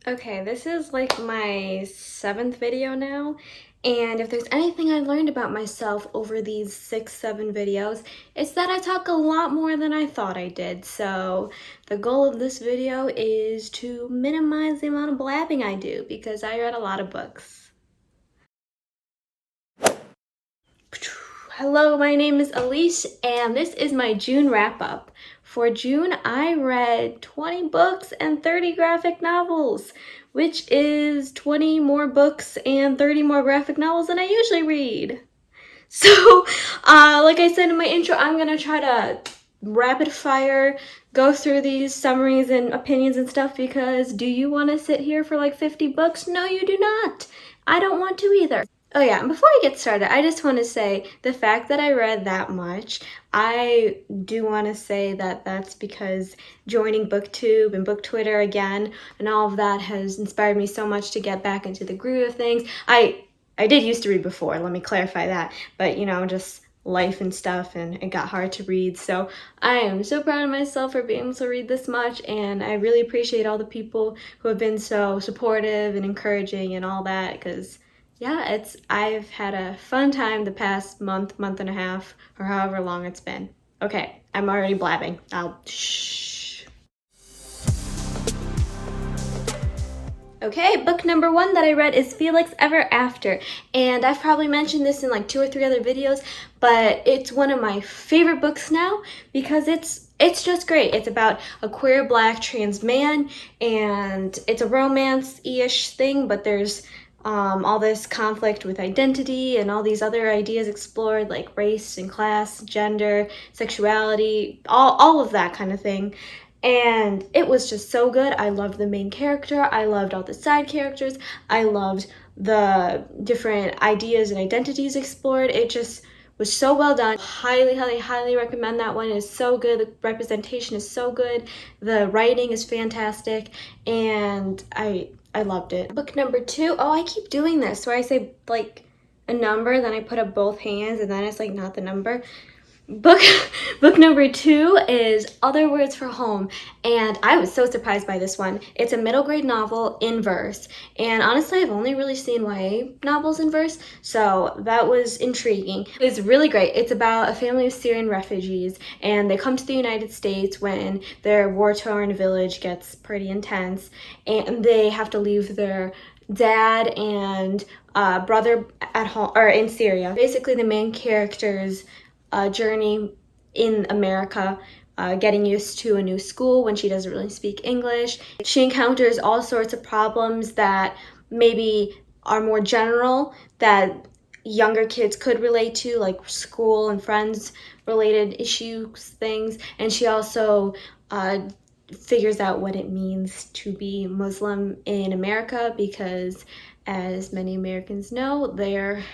Okay, this is like my 7th video now, and if there's anything I learned about myself over these 6, 7 videos, it's that I talk a lot more than I thought I did. So the goal of this video is to minimize the amount of blabbing I do because I read a lot of books. Hello, my name is Elise, and this is my June wrap-up. For June, I read 20 books and 30 graphic novels, which is 20 more books and 30 more graphic novels than I usually read. So, like I said in my intro, I'm gonna try to rapid fire go through these summaries and opinions and stuff because do you want to sit here for like 50 books? No, you do not. I don't want to either. Oh yeah, and before I get started, I just want to say the fact that I read that much, I do want to say that that's because joining BookTube and Book Twitter again and all of that has inspired me so much to get back into the groove of things. I did used to read before, let me clarify that, but you know, just life and stuff, and it got hard to read. So I am so proud of myself for being able to read this much, and I really appreciate all the people who have been so supportive and encouraging and all that, because yeah, I've had a fun time the past month and a half, or however long it's been. Okay, I'm already blabbing. I'll shh. Okay, book number 1 that I read is Felix Ever After, and I've probably mentioned this in like 2 or 3 other videos, but it's one of my favorite books now because it's just great. It's about a queer black trans man, and it's a romance-ish thing, but there's all this conflict with identity and all these other ideas explored, like race and class, gender, sexuality, all of that kind of thing. And it was just so good. I loved the main character. I loved all the side characters. I loved the different ideas and identities explored. It just was so well done. Highly, highly, highly recommend that one. It is so good. The representation is so good. The writing is fantastic. And I loved it. Book number 2. Oh, I keep doing this where I say like a number, then I put up both hands, and then it's like not the number. Book number 2 is Other Words for Home, and I was so surprised by this one. It's a middle grade novel in verse, and honestly I've only really seen YA novels in verse, so that was intriguing. It's really great. It's about a family of Syrian refugees, and they come to the United States when their war-torn village gets pretty intense, and they have to leave their dad and brother at home, or in Syria. Basically the main character's journey in America, getting used to a new school when she doesn't really speak English. She encounters all sorts of problems that maybe are more general that younger kids could relate to, like school and friends related issues, things. And she also figures out what it means to be Muslim in America, because as many Americans know, there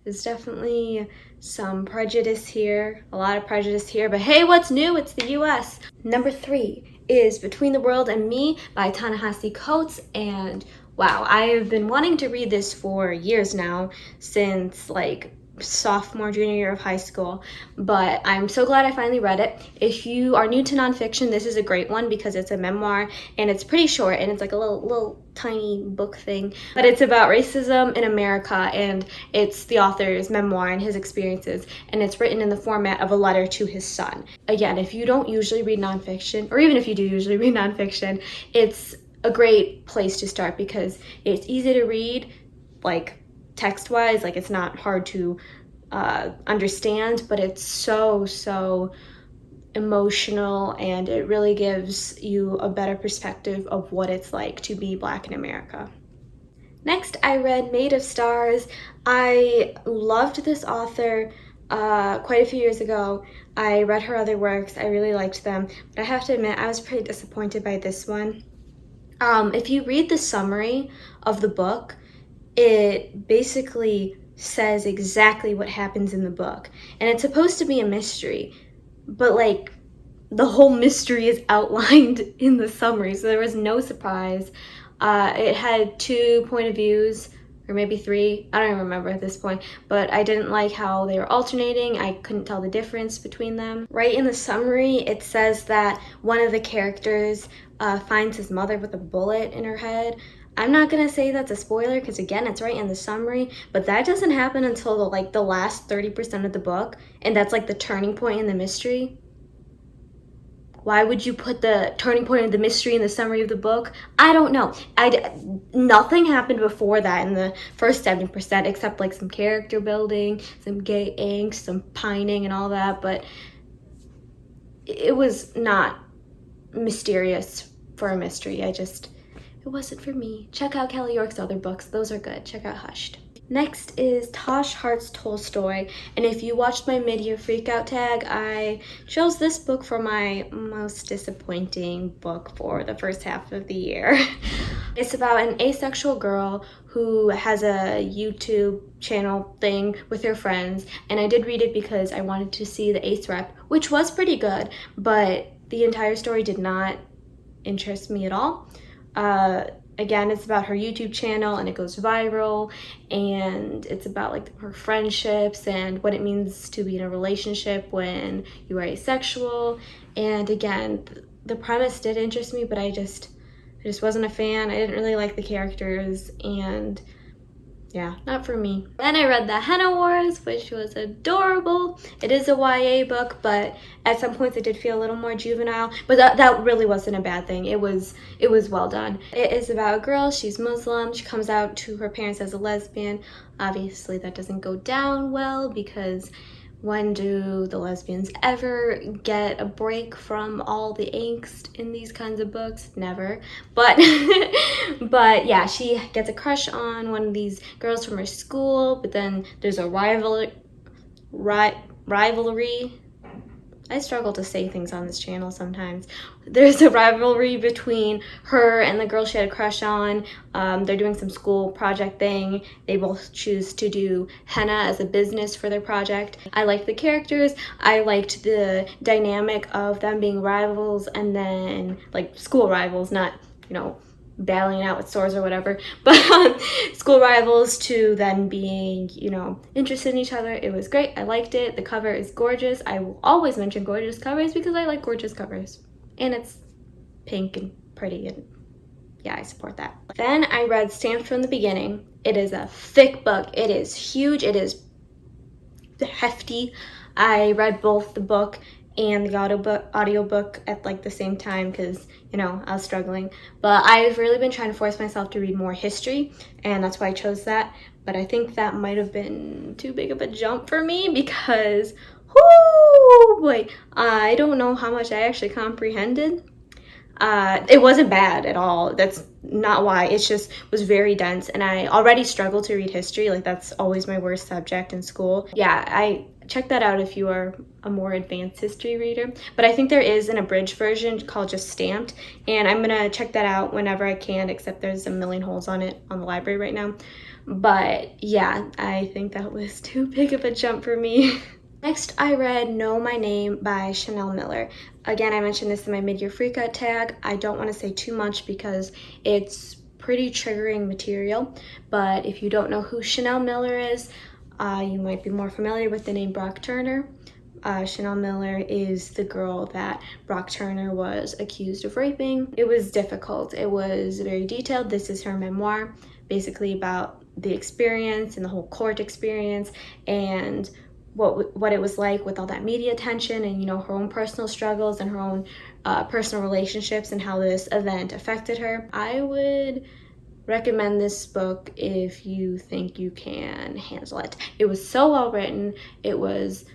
is definitely some prejudice here, a lot of prejudice here, but hey, what's new? It's the US. Number 3 is Between the World and Me by Ta-Nehisi Coates, and wow, I have been wanting to read this for years now, since like sophomore, junior year of high school, but I'm so glad I finally read it. If you are new to nonfiction, this is a great one because it's a memoir and it's pretty short and it's like a little tiny book thing, but it's about racism in America, and it's the author's memoir and his experiences, and it's written in the format of a letter to his son. Again, if you don't usually read nonfiction, or even if you do usually read nonfiction, it's a great place to start because it's easy to read, like text-wise, like it's not hard to understand, but it's so emotional, and it really gives you a better perspective of what it's like to be Black in America. Next, I read Made of Stars. I loved this author quite a few years ago. I read her other works. I really liked them, but I have to admit I was pretty disappointed by this one. If you read the summary of the book, it basically says exactly what happens in the book, and it's supposed to be a mystery, but like the whole mystery is outlined in the summary, so there was no surprise. It had 2 point of views, or maybe 3, I don't even remember at this point, but I didn't like how they were alternating. I couldn't tell the difference between them. Right in the summary, it says that one of the characters finds his mother with a bullet in her head. I'm not gonna say that's a spoiler because again, it's right in the summary, but that doesn't happen until the last 30% of the book, and that's like the turning point in the mystery. Why would you put the turning point of the mystery in the summary of the book? I don't know. Nothing happened before that in the first 70%, except like some character building, some gay angst, some pining and all that, but it was not mysterious for a mystery. It wasn't for me. Check out Kelly York's other books. Those are good. Check out Hushed. Next is Tosh Hearts Tolstoy, and if you watched my mid-year freakout tag, I chose this book for my most disappointing book for the first half of the year. It's about an asexual girl who has a YouTube channel thing with her friends, and I did read it because I wanted to see the ace rep, which was pretty good, but the entire story did not interest me at all. Again, it's about her YouTube channel and it goes viral, and it's about like her friendships and what it means to be in a relationship when you are asexual. And again, the premise did interest me, but I just wasn't a fan. I didn't really like the characters, and yeah, not for me. Then I read The Henna Wars, which was adorable. It is a YA book, but at some points it did feel a little more juvenile, but that really wasn't a bad thing. It was well done. It is about a girl, she's Muslim, she comes out to her parents as a lesbian. Obviously that doesn't go down well, because when do the lesbians ever get a break from all the angst in these kinds of books? Never. But but yeah, she gets a crush on one of these girls from her school, but then there's a rivalry. I struggle to say things on this channel sometimes. There's a rivalry between her and the girl she had a crush on. They're doing some school project thing. They both choose to do henna as a business for their project. I liked the characters. I liked the dynamic of them being rivals, and then like school rivals, not, battling out with swords or whatever, but school rivals to then being, interested in each other. It was great. I liked it. The cover is gorgeous. I will always mention gorgeous covers because I like gorgeous covers. And it's pink and pretty, and yeah, I support that. Then I read Stamped from the Beginning. It is a thick book. It is huge. It is hefty. I read both the book and the audiobook at like the same time because, I was struggling. But I've really been trying to force myself to read more history, and that's why I chose that. But I think that might have been too big of a jump for me because, whoo boy, I don't know how much I actually comprehended. It wasn't bad at all. That's not why. It just was very dense, and I already struggle to read history. Like, that's always my worst subject in school. Yeah, I check that out if you are a more advanced history reader. But I think there is an abridged version called just Stamped, and I'm gonna check that out whenever I can, except there's a million holes on it on the library right now. But yeah, I think that was too big of a jump for me. Next, I read Know My Name by Chanel Miller. Again, I mentioned this in my mid-year freakout tag. I don't want to say too much because it's pretty triggering material, but if you don't know who Chanel Miller is, you might be more familiar with the name Brock Turner. Chanel Miller is the girl that Brock Turner was accused of raping. It was difficult. It was very detailed. This is her memoir, basically about the experience and the whole court experience, and what it was like with all that media attention, and her own personal struggles and her own personal relationships and how this event affected her. I would recommend this book if you think you can handle it. It was so well written. It was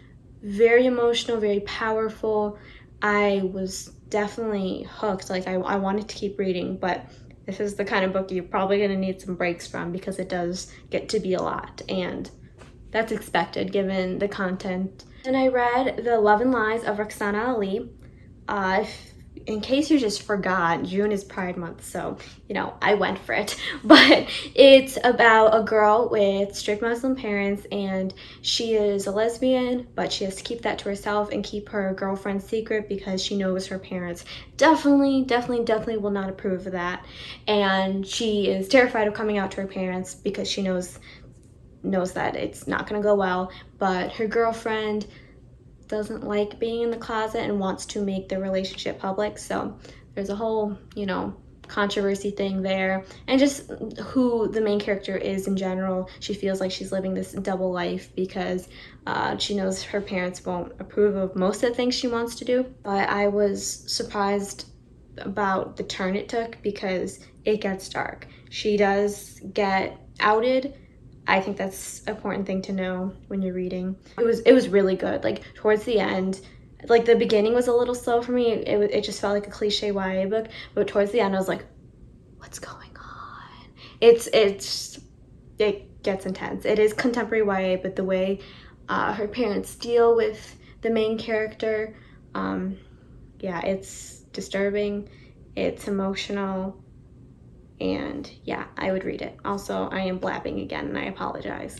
very emotional, very powerful. I was definitely hooked. Like, I wanted to keep reading, but this is the kind of book you're probably going to need some breaks from because it does get to be a lot, and that's expected given the content. And I read The Love and Lies of Roxana Ali. In case you just forgot, June is Pride Month, so, I went for it. But it's about a girl with strict Muslim parents, and she is a lesbian, but she has to keep that to herself and keep her girlfriend's secret because she knows her parents definitely will not approve of that. And she is terrified of coming out to her parents because she knows that it's not going to go well, but her girlfriend doesn't like being in the closet and wants to make the relationship public, so there's a whole, you know, controversy thing there, and just who the main character is in general. She feels like she's living this double life because she knows her parents won't approve of most of the things she wants to do. But I was surprised about the turn it took because it gets dark. She does get outed. I think that's an important thing to know when you're reading. It was really good. Like towards the end, like the beginning was a little slow for me. It just felt like a cliche YA book, but towards the end I was like, what's going on? It gets intense. It is contemporary YA, but the way her parents deal with the main character, yeah, it's disturbing, it's emotional, and yeah, I would read it. Also, I am blabbing again and I apologize.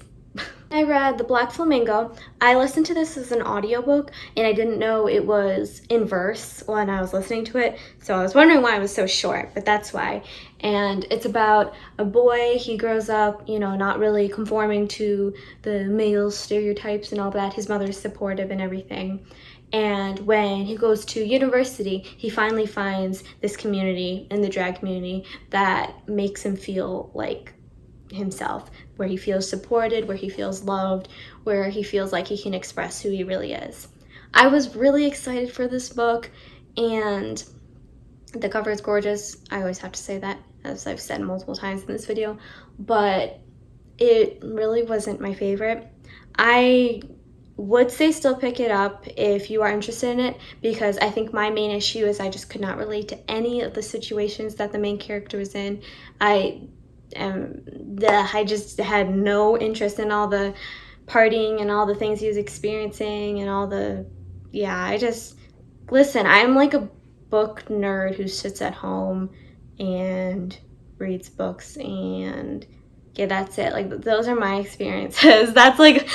I read The Black Flamingo. I listened to this as an audiobook and I didn't know it was in verse when I was listening to it, so I was wondering why it was so short, but that's why. And it's about a boy. He grows up, you know, not really conforming to the male stereotypes and all that. His mother's supportive and everything. And when he goes to university, he finally finds this community in the drag community that makes him feel like himself, where he feels supported, where he feels loved, where he feels like he can express who he really is. I was really excited for this book, and the cover is gorgeous. I always have to say that, as I've said multiple times in this video, but it really wasn't my favorite. I would say still pick it up if you are interested in it, because I think my main issue is I just could not relate to any of the situations that the main character was in. I just had no interest in all the partying and all the things he was experiencing and all the, yeah, listen, I'm like a book nerd who sits at home and reads books, and yeah, that's it. Like, those are my experiences. That's like,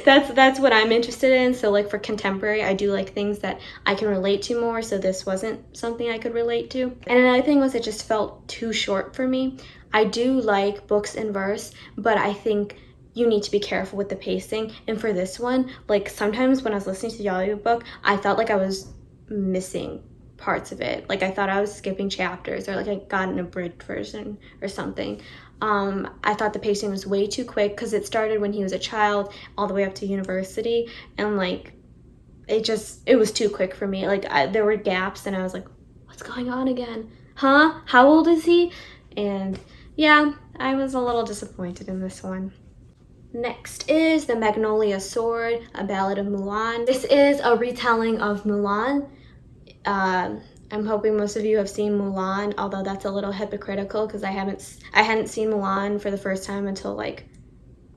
that's what I'm interested in. So like for contemporary, I do like things that I can relate to more, so this wasn't something I could relate to. And another thing was it just felt too short for me. I do like books in verse, but I think you need to be careful with the pacing. And for this one, like sometimes when I was listening to the audiobook, I felt like I was missing parts of it. Like I thought I was skipping chapters, or like I got an abridged version or something. I thought the pacing was way too quick because it started when he was a child all the way up to university, and like it was too quick for me. Like there were gaps and I was like, what's going on again? Huh? How old is he? And yeah, I was a little disappointed in this one. Next is The Magnolia Sword, A Ballad of Mulan. This is a retelling of Mulan. I'm hoping most of you have seen Mulan, although that's a little hypocritical because I hadn't seen Mulan for the first time until like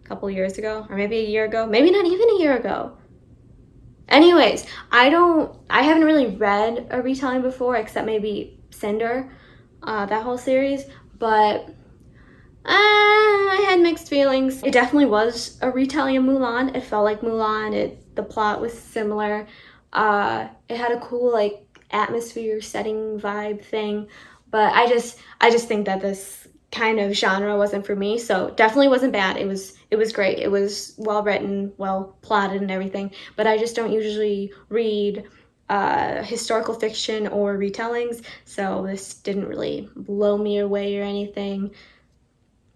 a couple years ago, or maybe a year ago, maybe not even a year ago. Anyways, I haven't really read a retelling before, except maybe Cinder, that whole series, but I had mixed feelings. It definitely was a retelling of Mulan. It felt like Mulan. The plot was similar. It had a cool like atmosphere, setting, vibe thing, but I just think that this kind of genre wasn't for me. So definitely wasn't bad. It was great. It was well written, well plotted and everything, but I just don't usually read historical fiction or retellings, so this didn't really blow me away or anything.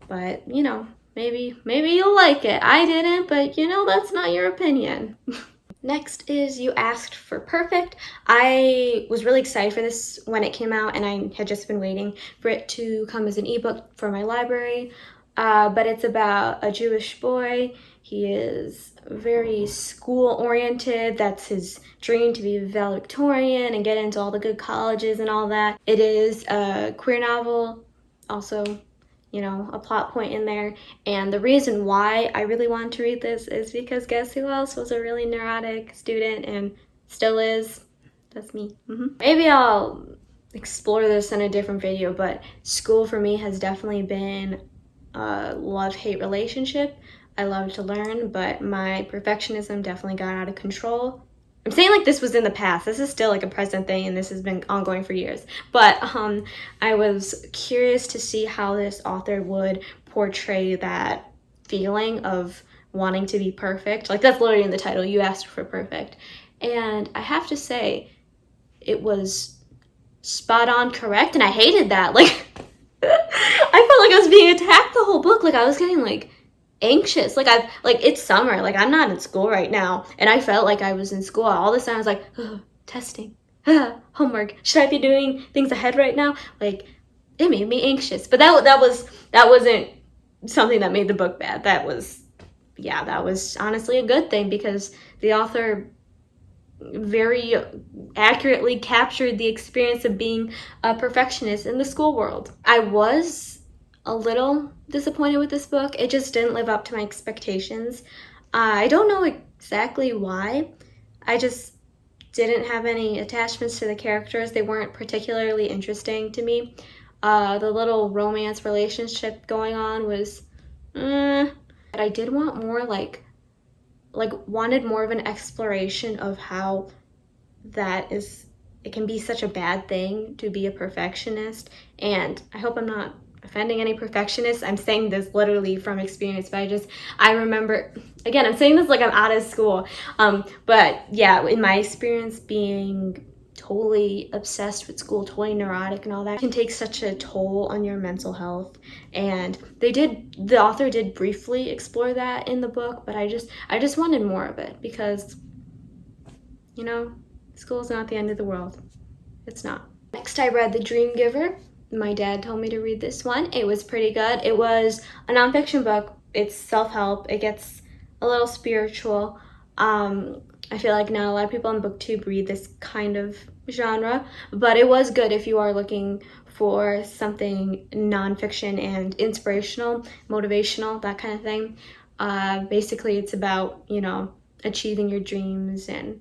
But you know, maybe you'll like it. I didn't, but you know, that's not your opinion. Next is You Asked for Perfect. I was really excited for this when it came out, and I had just been waiting for it to come as an ebook for my library. But it's about a Jewish boy. He is very school-oriented. That's his dream, to be a valedictorian and get into all the good colleges and all that. It is a queer novel, also, you know, a plot point in there. And the reason why I really wanted to read this is because guess who else was a really neurotic student and still is? That's me. Maybe I'll explore this in a different video, but school for me has definitely been a love-hate relationship. I love to learn, but my perfectionism definitely got out of control. I'm saying like this was in the past. This is still like a present thing, and this has been ongoing for years. But I was curious to see how this author would portray that feeling of wanting to be perfect. Like that's literally in the title, You Asked for Perfect. And I have to say, it was spot on correct, and I hated that. Like, I felt like I was being attacked the whole book. Like, I was getting like anxious. Like, it's summer. Like, I'm not in school right now, and I felt like I was in school all the time. I was like, testing, homework. Should I be doing things ahead right now? Like, it made me anxious. But that wasn't something that made the book bad. That was honestly a good thing, because the author very accurately captured the experience of being a perfectionist in the school world. I was a little disappointed with this book. It just didn't live up to my expectations. I don't know exactly why. I just didn't have any attachments to the characters. They weren't particularly interesting to me. The little romance relationship going on was, but I did want more, wanted more of an exploration of how it can be such a bad thing to be a perfectionist. And I hope I'm not offending any perfectionists. I'm saying this literally from experience, but I remember, again, I'm saying this like I'm out of school. But yeah, in my experience, being totally obsessed with school, totally neurotic and all that can take such a toll on your mental health. And the author did briefly explore that in the book, but I just wanted more of it, because, school's not the end of the world. It's not. Next, I read The Dream Giver. My dad told me to read this one. It was pretty good. It was a nonfiction book. It's self-help. It gets a little spiritual. I feel like not a lot of people on BookTube read this kind of genre, but it was good if you are looking for something nonfiction and inspirational, motivational, that kind of thing. Basically, it's about, achieving your dreams and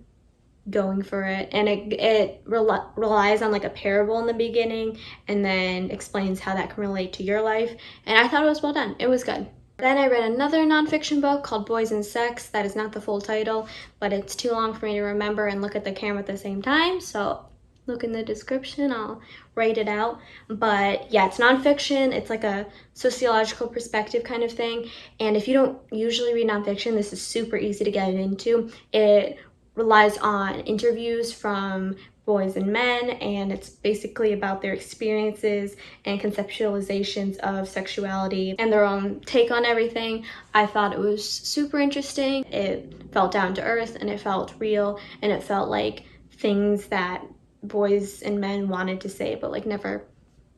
going for it, and it relies on like a parable in the beginning, and then explains how that can relate to your life. And I thought it was well done. It was good. Then I read another nonfiction book called Boys and Sex. That is not the full title, but it's too long for me to remember and look at the camera at the same time, so look in the description, I'll write it out. But yeah, it's nonfiction. It's like a sociological perspective kind of thing, and if you don't usually read nonfiction, this is super easy to get into. It relies on interviews from boys and men, and it's basically about their experiences and conceptualizations of sexuality and their own take on everything. I thought it was super interesting. It felt down to earth, and it felt real, and it felt like things that boys and men wanted to say but like never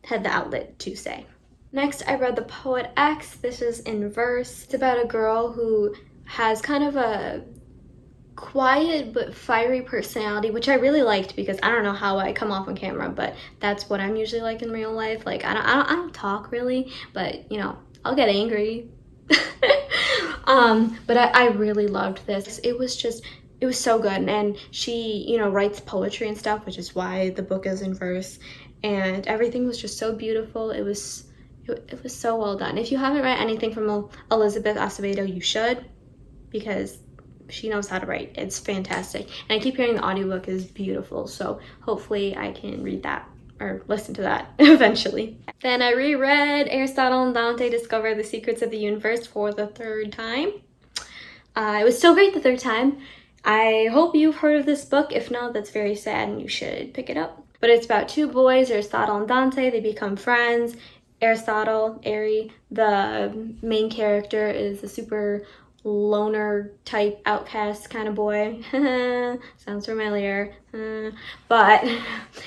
had the outlet to say. Next, I read The Poet X. This is in verse. It's about a girl who has kind of a quiet but fiery personality, which I really liked, because I don't know how I come off on camera, but that's what I'm usually like in real life. Like, I don't talk really, but I'll get angry. But I really loved this. It was so good, and she writes poetry and stuff, which is why the book is in verse, and everything was just so beautiful. It was so well done. If you haven't read anything from Elizabeth Acevedo, you should, because she knows how to write. It's fantastic. And I keep hearing the audiobook is beautiful, so hopefully I can read that or listen to that eventually. Then I reread Aristotle and Dante Discover the Secrets of the Universe for the third time. It was still great the third time. I hope you've heard of this book. If not, that's very sad and you should pick it up. But it's about two boys, Aristotle and Dante. They become friends. Aristotle, Ari, the main character, is a super loner type outcast kind of boy. Sounds familiar. But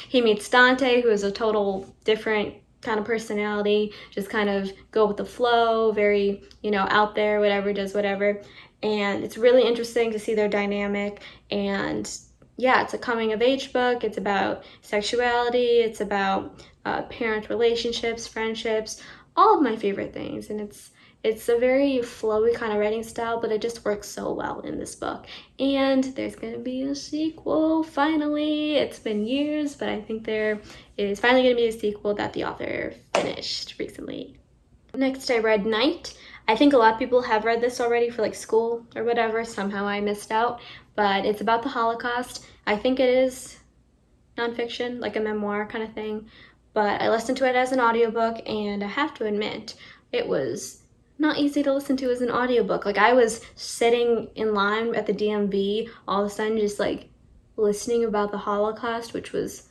he meets Dante, who is a total different kind of personality, just kind of go with the flow, very out there, whatever, does whatever. And it's really interesting to see their dynamic. And yeah, it's a coming of age book. It's about sexuality, it's about parent relationships, friendships, all of my favorite things. And it's a very flowy kind of writing style, but it just works so well in this book. And there's going to be a sequel, finally. It's been years, but I think there is finally going to be a sequel that the author finished recently. Next, I read Night. I think a lot of people have read this already for like school or whatever. Somehow I missed out, but it's about the Holocaust. I think it is nonfiction, like a memoir kind of thing, but I listened to it as an audiobook, and I have to admit, it was not easy to listen to as an audiobook. Like, I was sitting in line at the DMV all of a sudden just like listening about the Holocaust, which was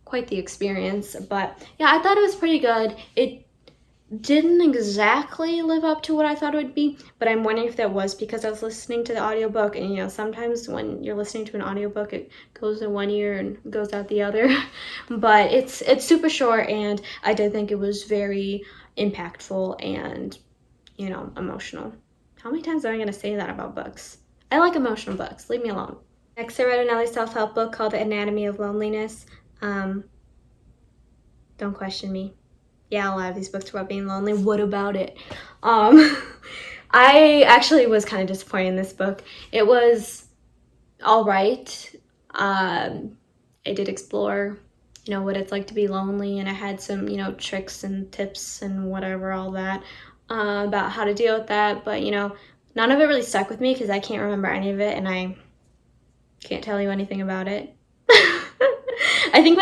quite the experience. But yeah, I thought it was pretty good. It didn't exactly live up to what I thought it would be, but I'm wondering if that was because I was listening to the audiobook, and you know, sometimes when you're listening to an audiobook, it goes in one ear and goes out the other. But it's super short, and I did think it was very impactful and, you know, emotional. How many times am I going to say that about books? I like emotional books. Leave me alone. Next, I read another self-help book called The Anatomy of Loneliness. Don't question me. Yeah, a lot of these books are about being lonely. What about it? I actually was kind of disappointed in this book. It was all right. It did explore, you know, what it's like to be lonely, and it had some, you know, tricks and tips and whatever, all that, about how to deal with that. But, you know, none of it really stuck with me because I can't remember any of it, and I can't tell you anything about it. I think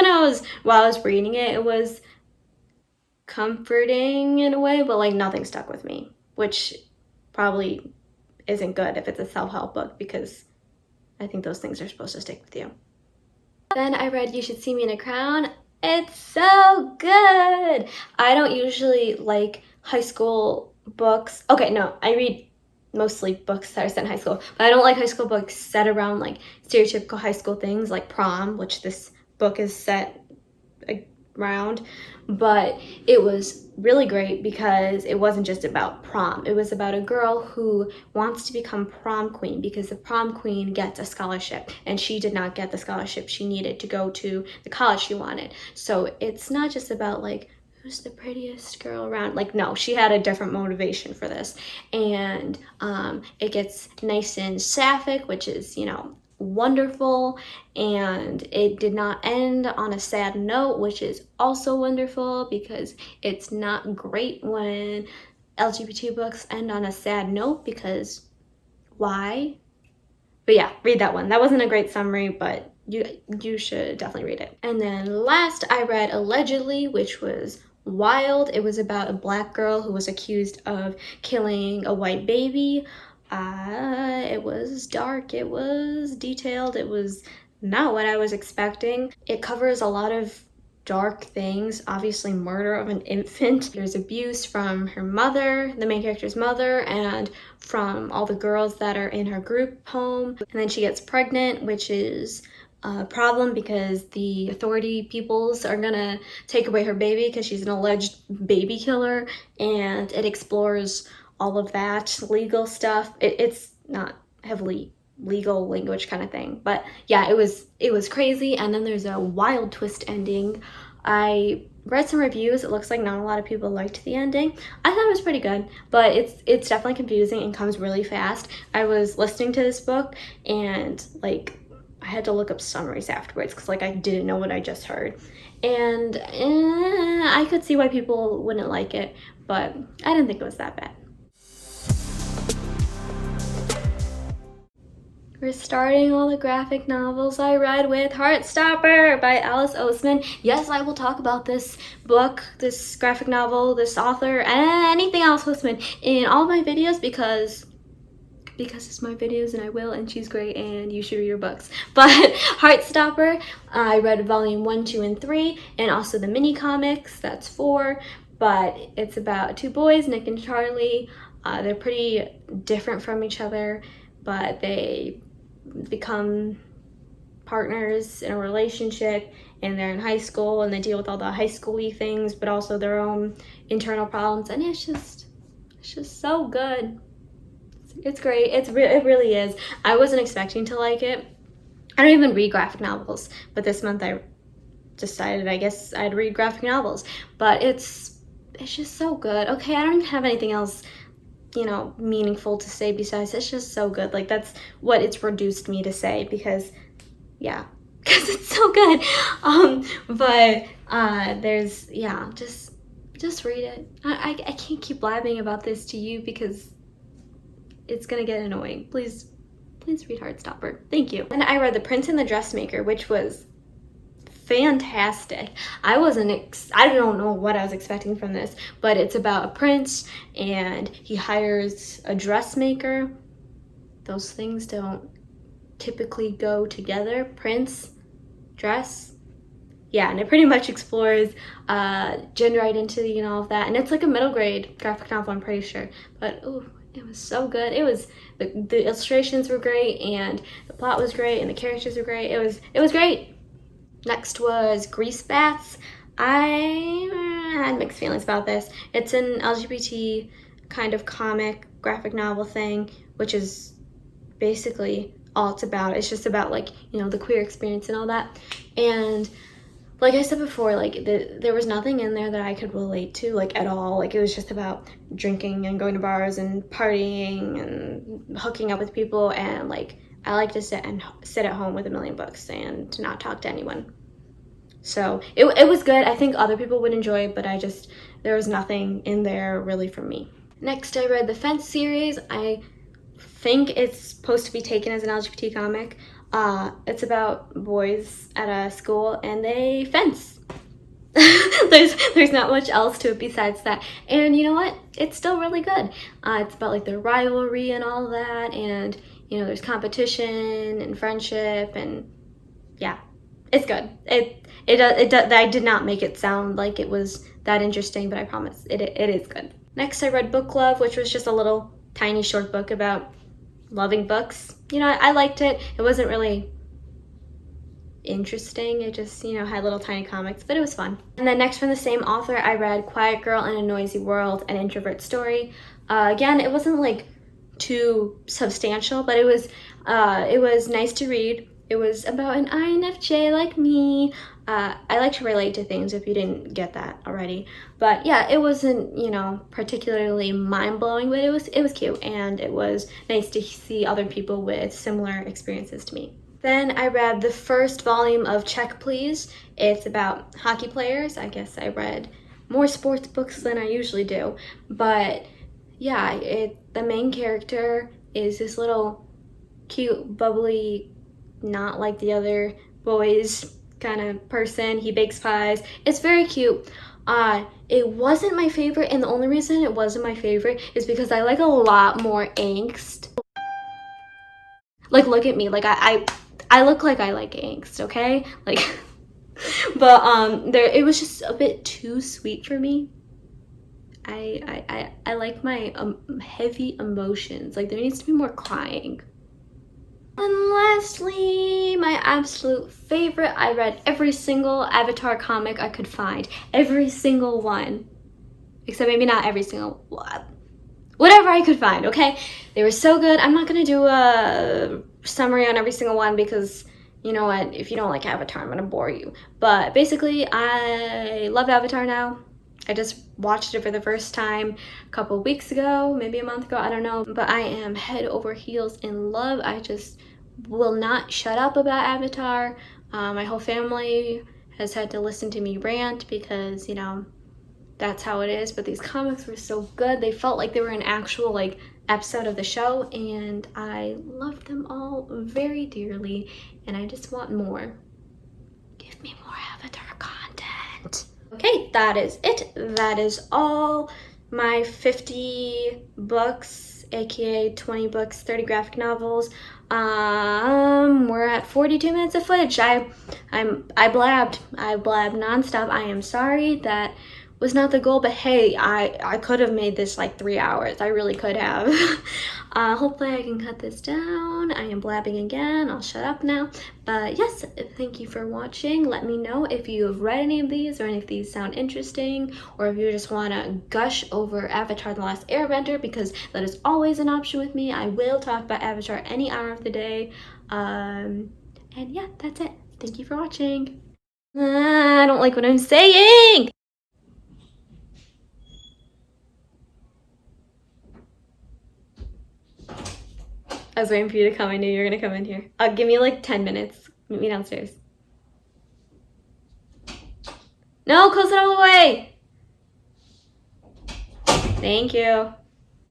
while I was reading it, it was comforting in a way, but like nothing stuck with me, which probably isn't good if it's a self-help book, because I think those things are supposed to stick with you. Then I read You Should See Me in a Crown. It's so good. I don't usually like high school books. Okay, no, I read mostly books that are set in high school, but I don't like high school books set around like stereotypical high school things like prom, which this book is set around. But it was really great because it wasn't just about prom. It was about a girl who wants to become prom queen because the prom queen gets a scholarship, and she did not get the scholarship she needed to go to the college she wanted. So it's not just about like, who's the prettiest girl around? Like, no, she had a different motivation for this. And it gets nice and sapphic, which is, you know, wonderful. And it did not end on a sad note, which is also wonderful, because it's not great when LGBT books end on a sad note, because why? But yeah, read that one. That wasn't a great summary, but you should definitely read it. And then last, I read Allegedly, which was wild. It was about a black girl who was accused of killing a white baby. It was dark, it was detailed, it was not what I was expecting. It covers a lot of dark things, obviously murder of an infant. There's abuse from her mother, the main character's mother, and from all the girls that are in her group home. And then she gets pregnant, which is a problem because the authority peoples are gonna take away her baby because she's an alleged baby killer, and it explores all of that legal stuff. It's not heavily legal language kind of thing, but yeah, it was crazy. And then there's a wild twist ending. I read some reviews. It looks like not a lot of people liked the ending. I thought it was pretty good, but it's definitely confusing and comes really fast. I was listening to this book, and like I had to look up summaries afterwards because like I didn't know what I just heard. And I could see why people wouldn't like it, but I didn't think it was that bad. We're starting all the graphic novels I read with Heartstopper by Alice Oseman. Yes, I will talk about this book, this graphic novel, this author, and anything else Oseman in all of my videos because it's my videos, and I will, and she's great, and you should read her books. But Heartstopper, I read volume 1, 2, and 3, and also the mini comics, that's 4. But it's about two boys, Nick and Charlie. They're pretty different from each other, but they become partners in a relationship, and they're in high school, and they deal with all the high school-y things, but also their own internal problems, and it's just so good. It's great. It really is. I wasn't expecting to like it. I don't even read graphic novels, but this month I decided I guess I'd read graphic novels. But it's just so good. Okay, I don't even have anything else, you know, meaningful to say besides it's just so good. Like, that's what it's reduced me to say, because yeah, because it's so good. But there's, yeah, just read it. I can't keep blabbing about this to you because it's gonna get annoying. Please read Heartstopper. Thank you. And I read The Prince and the Dressmaker, which was fantastic. I don't know what I was expecting from this, but it's about a prince, and he hires a dressmaker. Those things don't typically go together. Prince, dress. yeah, and it pretty much explores gender identity and all of that. And it's like a middle grade graphic novel, I'm pretty sure. But ooh, it was so good. It was the illustrations were great, and the plot was great, and the characters were great. It was great. Next was Grease Bats. I had mixed feelings about this. It's an LGBT kind of comic graphic novel thing, which is basically all it's about. It's just about, like, you know, the queer experience and all that. And like I said before, like there was nothing in there that I could relate to, like, at all. Like, it was just about drinking and going to bars and partying and hooking up with people, and like I like to sit at home with a million books and to not talk to anyone. So it was good. I think other people would enjoy it, but there was nothing in there really for me. Next, I read the Fence series. I think it's supposed to be taken as an LGBT comic. It's about boys at a school and they fence. There's not much else to it besides that. And you know what? It's still really good. It's about like their rivalry and all that, and you know, there's competition and friendship, and yeah, it's good. I did not make it sound like it was that interesting, but I promise it is good. Next, I read Book Love, which was just a little tiny short book about loving books. You know, I liked it. It wasn't really interesting. It just, you know, had little tiny comics, but it was fun. And then next, from the same author, I read Quiet Girl in a Noisy World, an introvert story. Again, it wasn't like too substantial, but it was nice to read. It was about an INFJ like me. I like to relate to things, if you didn't get that already. But yeah, it wasn't, you know, particularly mind-blowing, but it was cute, and it was nice to see other people with similar experiences to me. Then I read the first volume of Check Please. It's about hockey players. I guess I read more sports books than I usually do. But yeah, the main character is this little cute, bubbly, not like the other boys kind of person. He bakes pies. It's very cute. It wasn't my favorite, and the only reason it wasn't my favorite is because I like a lot more angst. Like, look at me. Like, I look like I like angst, okay? Like, but it was just a bit too sweet for me. I like my heavy emotions. Like, there needs to be more crying. And lastly, my absolute favorite, I read every single Avatar comic I could find. Every single one. Except maybe not every single one. Whatever I could find, okay? They were so good. I'm not going to do a summary on every single one because, you know what, if you don't like Avatar, I'm going to bore you. But basically, I love Avatar now. I just watched it for the first time a couple weeks ago, maybe a month ago, I don't know. But I am head over heels in love. I just will not shut up about Avatar. My whole family has had to listen to me rant because, you know, that's how it is. But these comics were so good. They felt like they were an actual, like, episode of the show, and I loved them all very dearly, and I just want more. Give me more Avatar content. Okay, that is it. That is all my 50 books, aka 20 books, 30 graphic novels. We're at 42 minutes of footage. I blabbed nonstop. I am sorry. That was not the goal, but hey, I could have made this like 3 hours. I really could have. Hopefully I can cut this down. I am blabbing again. I'll shut up now. But yes, thank you for watching. Let me know if you have read any of these, or any of these sound interesting, or if you just want to gush over Avatar: The Last Airbender, because that is always an option with me. I will talk about Avatar any hour of the day. And yeah, that's it. Thank you for watching. I don't like what I'm saying. I was waiting for you to come. I knew you were gonna come in here. Give me like 10 minutes. Meet me downstairs. No, close it all the way. Thank you.